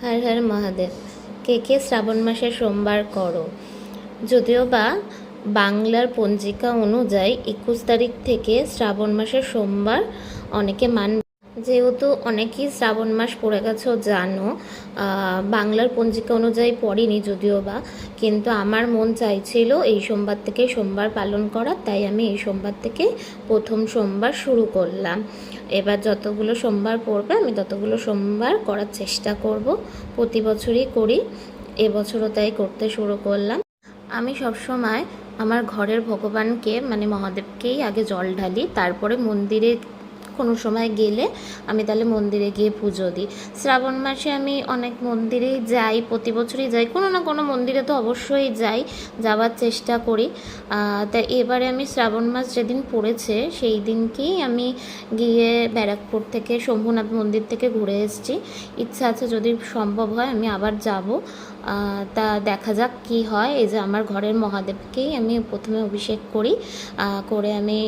হর হর মহাদেব। কে কে শ্রাবণ মাসে সোমবার করো? যদিও বা বাংলার পঞ্জিকা অনুযায়ী 21 তারিখ থেকে শ্রাবণ মাসের সোমবার অনেকে যেহেতু অনেকেই শ্রাবণ মাস পড়ে গেছেও জানো, বাংলার পঞ্জিকা অনুযায়ী পড়িনি যদিও বা, কিন্তু আমার মন চাইছিল এই সোমবার থেকে সোমবার পালন করা, তাই আমি এই সোমবার থেকে প্রথম সোমবার শুরু করলাম। এবার যতগুলো সোমবার পড়বে আমি ততগুলো সোমবার করার চেষ্টা করব। প্রতি বছরই করি, এবছরও তাই করতে শুরু করলাম। আমি সবসময় আমার ঘরের ভগবানকে মানে মহাদেবকেই আগে জল ঢালি, তারপরে মন্দিরে কোনো সময় গেলে আমি তাহলে মন্দিরে গিয়ে পুজো দিই। শ্রাবণ মাসে আমি অনেক মন্দিরেই যাই, প্রতি বছরই যাই, কোনো না কোনো মন্দিরে তো অবশ্যই যাই, যাওয়ার চেষ্টা করি। তাই এবারে আমি শ্রাবণ মাস যেদিন পড়েছে সেই দিনকেই আমি গিয়ে ব্যারাকপুর থেকে শম্ভুনাথ মন্দির থেকে ঘুরে এসেছি। ইচ্ছা আছে যদি সম্ভব হয় আমি আবার যাব। তা দেখা যাক কি হয়। এই যে আমার ঘরের মহাদেবকেই আমি প্রথমে অভিষেক করি, করে আমি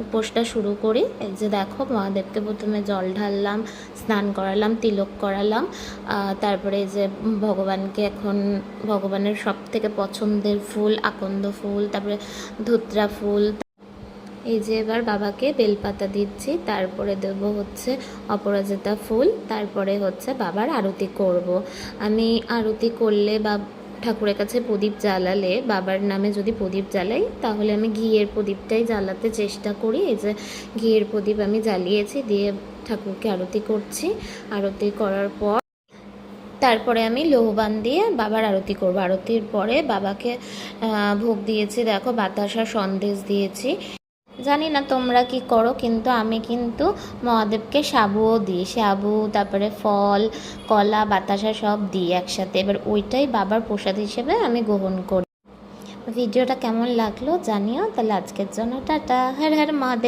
উপোসটা শুরু করি। এই যে দেখো মহাদেবকে প্রথমে জল ঢাললাম, স্নান করালাম, তিলক করালাম, তারপরে এই যে ভগবানকে এখন ভগবানের সব থেকে পছন্দের ফুল আকন্দ ফুল, তারপরে ধুত্রা ফুল, এই যে এবার বাবাকে বেলপাতা দিচ্ছি, তারপরে দেব হচ্ছে অপরাজিতা ফুল, তারপরে হচ্ছে বাবার আরতি করব। আমি আরতি করলে বা ঠাকুরের কাছে প্রদীপ জ্বালালে, বাবার নামে যদি প্রদীপ জ্বালাই তাহলে আমি ঘিয়ের প্রদীপটাই জ্বালাতে চেষ্টা করি। এই যে ঘিয়ের প্রদীপ আমি জ্বালিয়েছি, দিয়ে ঠাকুরকে আরতি করছি। আরতি করার পর তারপরে আমি লোহবান দিয়ে বাবার আরতি করব। আরতির পরে বাবাকে ভোগ দিয়েছি, দেখো বাতাসা সন্দেশ দিয়েছি। জানি না তোমরা কি করো, কিন্তু আমি কিন্তু মহাদেবকে সাবুও দিই, সাবু তারপরে ফল কলা বাতাসা সব দিই একসাথে। এবার ওইটাই বাবার প্রসাদ হিসেবে আমি গ্রহণ করি। ভিডিওটা কেমন লাগলো জানিও। তাহলে আজকের জন্য টাটা। হর হর মহাদেব।